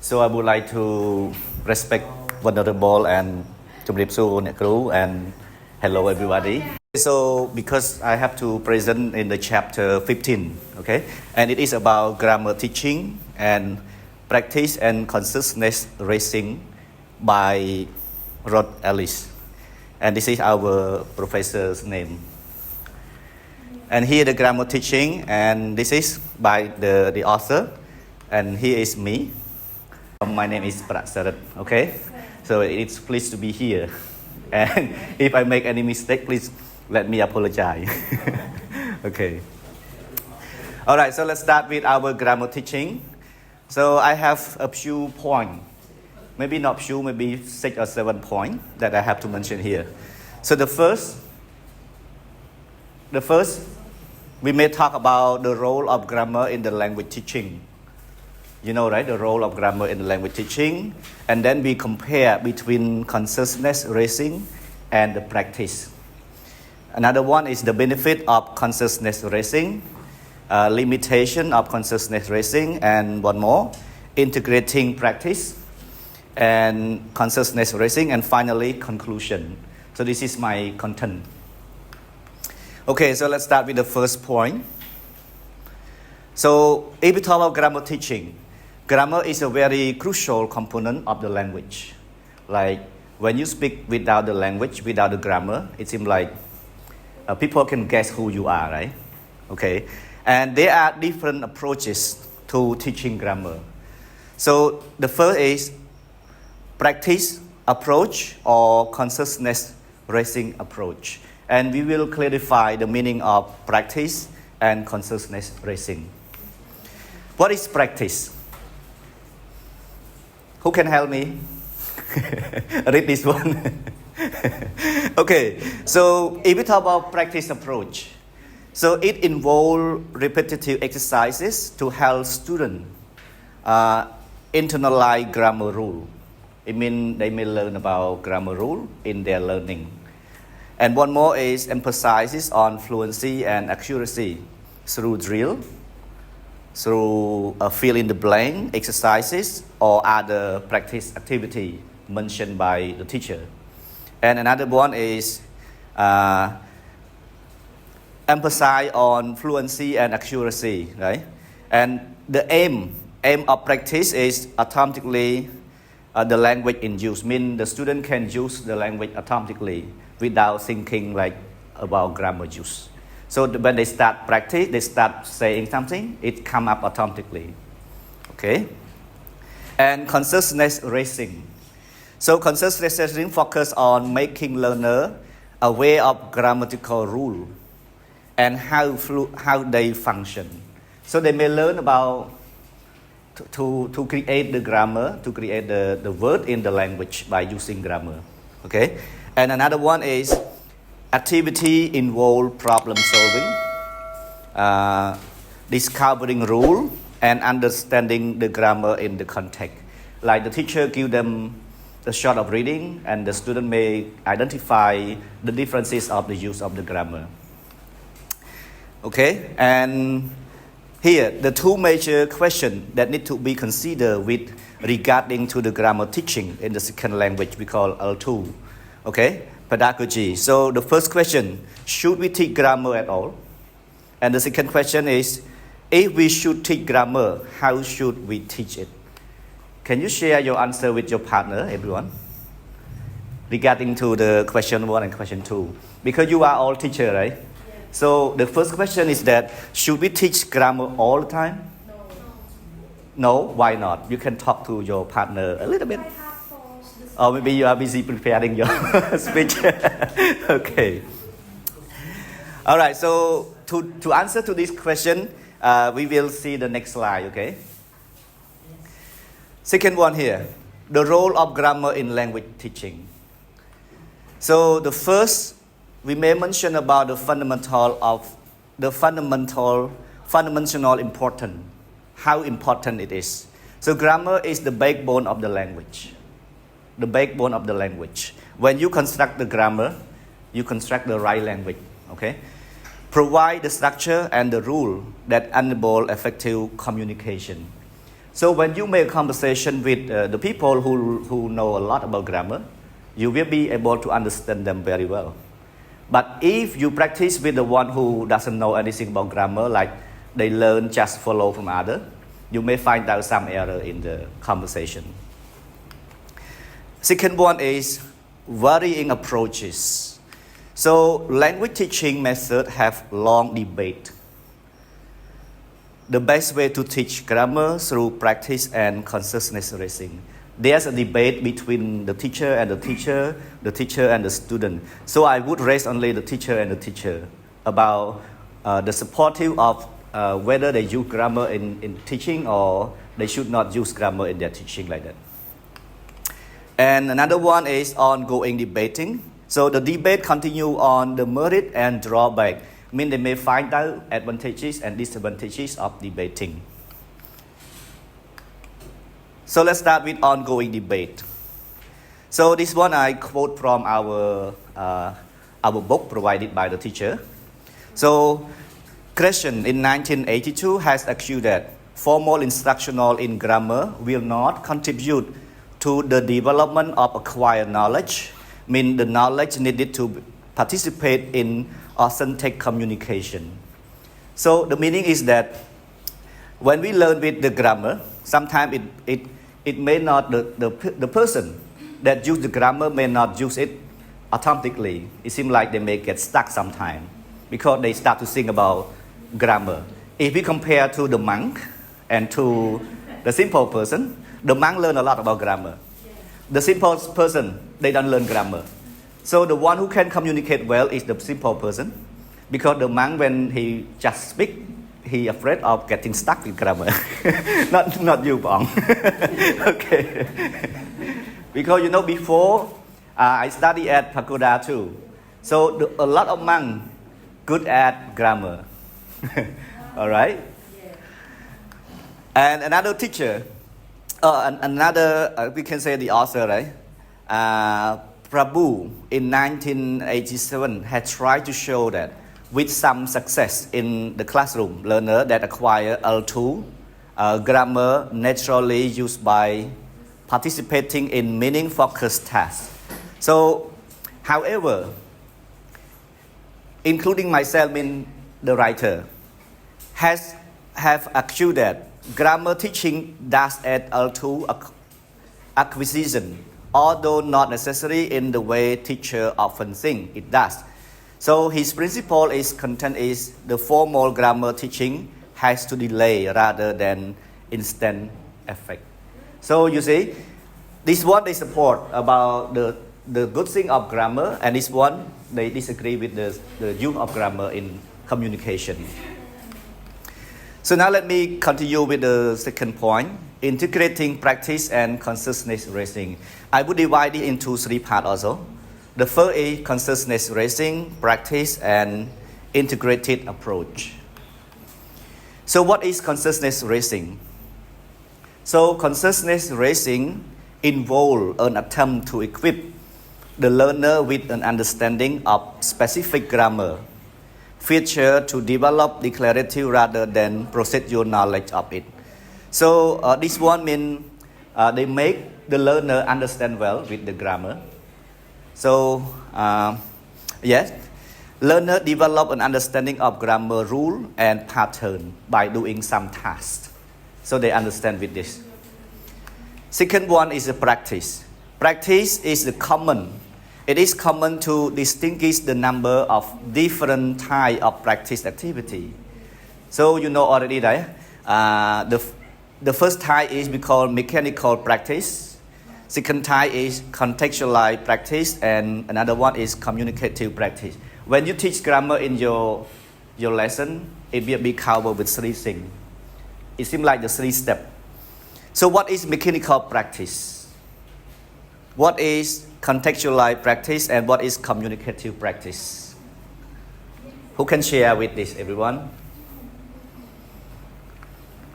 So I would like to respect Vulnerable and Chumripsu Nekru and hello everybody. So because I have to present in the chapter 15, okay, and it is about grammar teaching and practice and consciousness raising by Rod Ellis. And this is our professor's name. And here the grammar teaching, and this is by the author, and here is me. My name is Pratsarat, okay? So it's pleased to be here. And if I make any mistake, please let me apologize. Okay. All right, so let's start with our grammar teaching. So I have a few points. Maybe not few, maybe 6 or 7 points that I have to mention here. So the first, we may talk about the role of grammar in the language teaching. You know, right, the role of grammar in the language teaching. And then we compare between consciousness raising and the practice. Another one is the benefit of consciousness raising, limitation of consciousness raising, and one more, integrating practice and consciousness raising, and finally, conclusion. So this is my content. Okay, so let's start with the first point. So if we talk about grammar teaching, grammar is a very crucial component of the language. Like when you speak without the language, without the grammar, it seems like people can guess who you are, right? Okay, and there are different approaches to teaching grammar. So the first is practice approach or consciousness raising approach. And we will clarify the meaning of practice and consciousness raising. What is practice? Who can help me? Read this one. Okay, so if we talk about practice approach, so it involves repetitive exercises to help students internalize grammar rule. It means they may learn about grammar rule in their learning. And one more is emphasizes on fluency and accuracy through drill, through fill in the blank exercises or other practice activity mentioned by the teacher. And another one is emphasize on fluency and accuracy, right? And the aim of practice is automatically the language in use, means the student can use the language automatically without thinking like about grammar use. So when they start practice, they start saying something, it come up automatically. Okay? And consciousness raising. So consciousness raising focus on making learner aware of grammatical rule and how they function. So they may learn about to create the grammar, to create the word in the language by using grammar. Okay? And another one is activity involve problem solving, discovering rule, and understanding the grammar in the context. Like the teacher give them the short of reading, and the student may identify the differences of the use of the grammar. Okay, and here the two major questions that need to be considered with regarding to the grammar teaching in the second language we call L2. Okay, pedagogy. So the first question, should we teach grammar at all? And the second question is, if we should teach grammar, how should we teach it? Can you share your answer with your partner, everyone? Regarding to the question 1 and question 2. Because you are all teachers, right? Yeah. So the first question is that, should we teach grammar all the time? No, why not? You can talk to your partner a little bit. Or maybe you are busy preparing your speech. Okay. All right, so to answer to this question, we will see the next slide, okay? Second one here, the role of grammar in language teaching. So the first, we may mention about the fundamental importance, how important it is. So grammar is the backbone of the language. The backbone of the language. When you construct the grammar, you construct the right language, okay? Provide the structure and the rule that enable effective communication. So when you make a conversation with the people who know a lot about grammar, you will be able to understand them very well. But if you practice with the one who doesn't know anything about grammar, like they learn just follow from other, you may find out some error in the conversation. Second one is varying approaches. So language teaching methods have long debate. The best way to teach grammar through practice and consciousness raising. There's a debate between the teacher and the teacher and the student. So I would raise only the teacher and the teacher about the supportive of whether they use grammar in teaching or they should not use grammar in their teaching like that. And another one is ongoing debating. So the debate continue on the merit and drawback. I mean, they may find out advantages and disadvantages of debating. So let's start with ongoing debate. So this one I quote from our book provided by the teacher. So Christian in 1982 has accused that formal instructional in grammar will not contribute to the development of acquired knowledge, mean the knowledge needed to participate in authentic communication. So the meaning is that when we learn with the grammar, sometimes it may not, the person that use the grammar may not use it automatically. It seems like they may get stuck sometime because they start to think about grammar. If we compare to the monk and to the simple person, the monk learn a lot about grammar. The simple person, they don't learn grammar. So the one who can communicate well is the simple person, because the monk, when he just speak, he afraid of getting stuck with grammar. not you, Bong. Okay. Because before I studied at Pagoda too, so a lot of monks good at grammar. All right. And another teacher, we can say the author, right? Prabhu in 1987 had tried to show that with some success in the classroom, learner that acquire L2 grammar naturally used by participating in meaning-focused tasks. So, however, including myself, the writer, have accused that grammar teaching does add L2 acquisition, although not necessarily in the way teacher often think it does. So his principle is content is the formal grammar teaching has to delay rather than instant effect. So you see, this one they support about the good thing of grammar, and this one they disagree with the use of grammar in communication. So now let me continue with the second point, integrating practice and consciousness raising. I would divide it into three parts also. The first is consciousness raising, practice, and integrated approach. So what is consciousness raising? So consciousness raising involves an attempt to equip the learner with an understanding of specific grammar feature to develop the clarity rather than procedural knowledge of it. So this one means they make the learner understand well with the grammar. So yes, learner develop an understanding of grammar rule and pattern by doing some tasks. So they understand with this. Second one is the practice. Practice is common. It is common to distinguish the number of different types of practice activity. So you know already, right? The first type is we call mechanical practice. Second type is contextualized practice, and another one is communicative practice. When you teach grammar in your lesson, it will be covered with three things. It seems like the three steps. So what is mechanical practice? What is contextualized practice, and what is communicative practice? Who can share with this, everyone?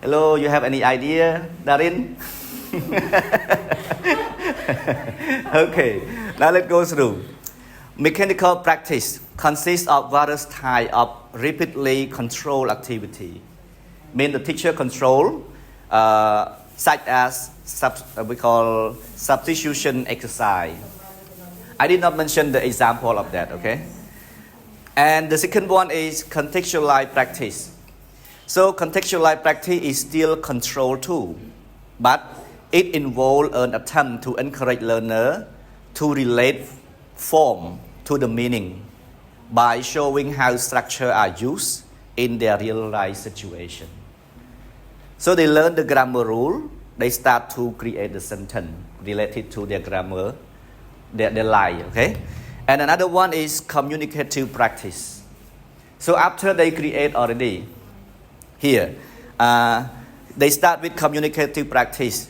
Hello, you have any idea, Darin? Okay, now let's go through. Mechanical practice consists of various types of repeatedly controlled activity. Mean the teacher control such as we call substitution exercise. I did not mention the example of that, okay? And the second one is contextualized practice. So contextualized practice is still control tool, but it involves an attempt to encourage learner to relate form to the meaning by showing how structure are used in their real life situation. So they learn the grammar rule, they start to create the sentence related to their grammar, their life, okay? And another one is communicative practice. So after they create already, here, they start with communicative practice,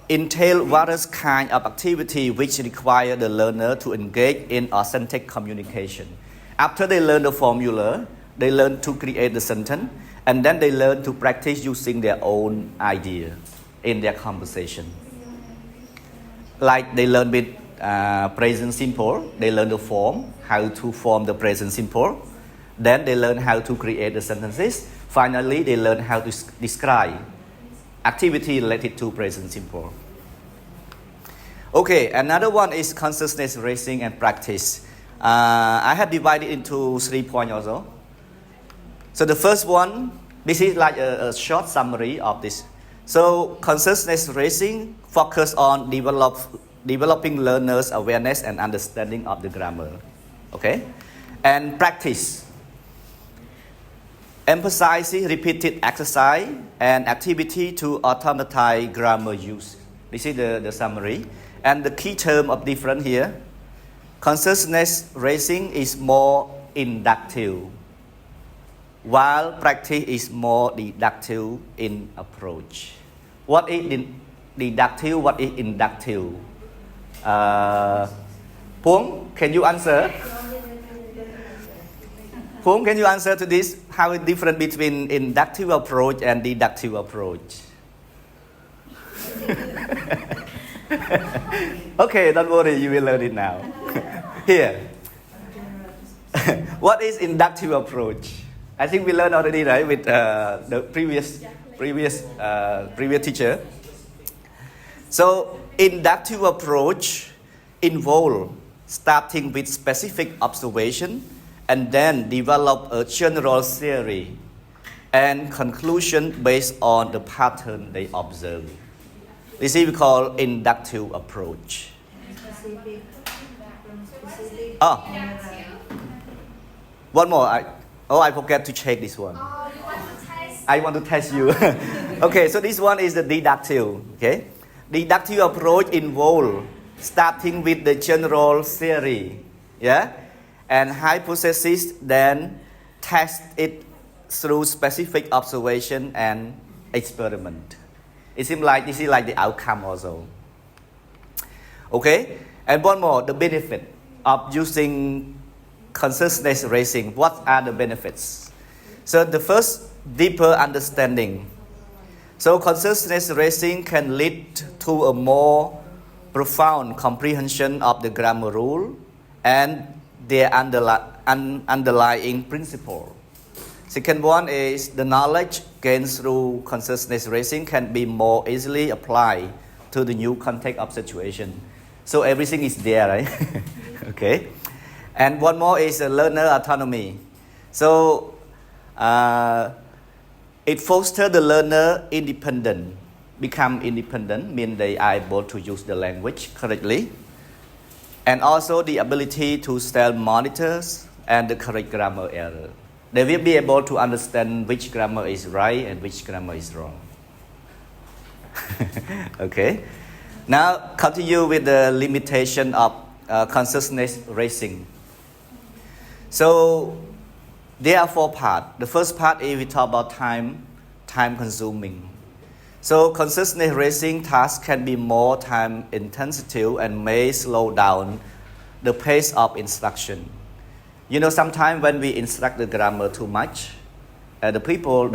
entail various kind of activity which require the learner to engage in authentic communication. After they learn the formula, they learn to create the sentence, and then they learn to practice using their own idea in their conversation. Like they learn with present simple, they learn the form, how to form the present simple. Then they learn how to create the sentences. Finally, they learn how to describe activity related to present simple. Okay, another one is consciousness raising and practice. I have divided into 3 points also. So the first one, this is like a short summary of this. So consciousness raising focus on developing learners' awareness and understanding of the grammar. Okay, and practice, emphasizing repeated exercise and activity to automatize grammar use. This is the summary. And the key term of difference here, consciousness raising is more inductive, while practice is more deductive in approach. What is deductive? What is inductive? Phuong, can you answer? Phuong, can you answer to this? How is different between inductive approach and deductive approach? Okay, don't worry, you will learn it now. Here. What is inductive approach? I think we learned already, right, with the previous teacher. So inductive approach involves starting with specific observation and then develop a general theory and conclusion based on the pattern they observe. This is we call inductive approach. Oh, one more. I forgot to check this one. I want to test you. Okay, so this one is the deductive. Okay, deductive approach involves starting with the general theory, yeah, and hypothesis, then test it through specific observation and experiment. It seems like this is like the outcome also. Okay, and one more, the benefit of using consciousness raising. What are the benefits? So the first, deeper understanding. So consciousness raising can lead to a more profound comprehension of the grammar rule and their underlying principle. Second one is the knowledge gained through consciousness raising can be more easily applied to the new context of situation. So everything is there, right? Okay. And one more is learner autonomy. So it fosters the learner become independent, means they are able to use the language correctly. And also the ability to self-monitor and the correct grammar error. They will be able to understand which grammar is right and which grammar is wrong. Okay. Now continue with the limitation of consciousness raising. So there are 4 parts. The first part is we talk about time consuming. So consciousness raising tasks can be more time intensive and may slow down the pace of instruction. You know, sometimes when we instruct the grammar too much, the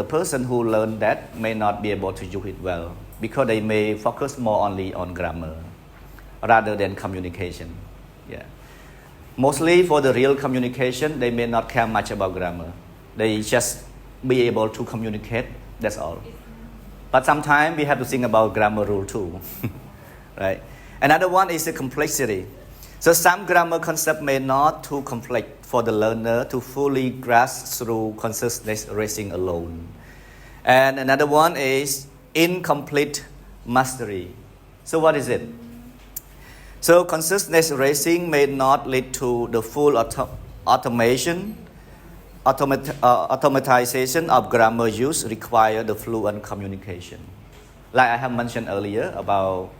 person who learned that may not be able to use it well because they may focus more only on grammar rather than communication. Yeah. Mostly for the real communication, they may not care much about grammar. They just be able to communicate, that's all. But sometimes we have to think about grammar rule too, right? Another one is the complexity. So some grammar concept may not too complex for the learner to fully grasp through consciousness raising alone. And another one is incomplete mastery. So what is it? So consciousness raising may not lead to the full automatization of grammar use require the fluent communication. Like I have mentioned earlier about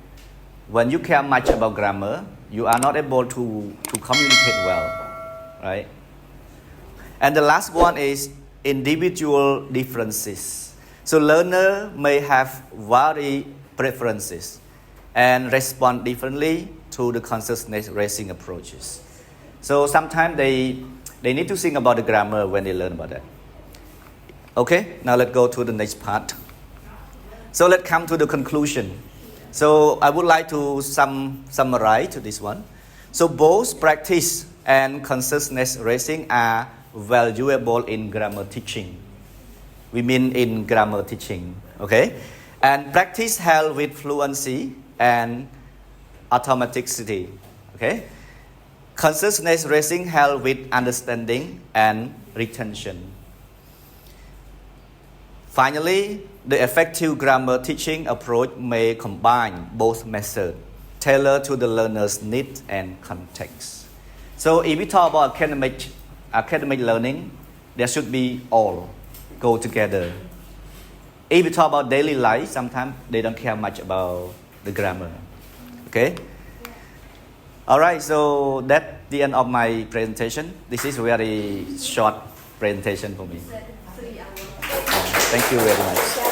when you care much about grammar, you are not able to communicate well, right? And the last one is individual differences. So learner may have varied preferences and respond differently to the consciousness raising approaches. So sometimes they need to think about the grammar when they learn about that. Okay, now let's go to the next part. So let's come to the conclusion. So I would like to summarize to this one. So both practice and consciousness raising are valuable in grammar teaching. We mean in grammar teaching, okay? And practice help with fluency and automaticity, okay? Consciousness raising help with understanding and retention. Finally, the effective grammar teaching approach may combine both methods, tailored to the learner's needs and context. So if we talk about academic learning, there should be all go together. If we talk about daily life, sometimes they don't care much about the grammar. Okay? All right, so that's the end of my presentation. This is a very short presentation for me. Thank you very much.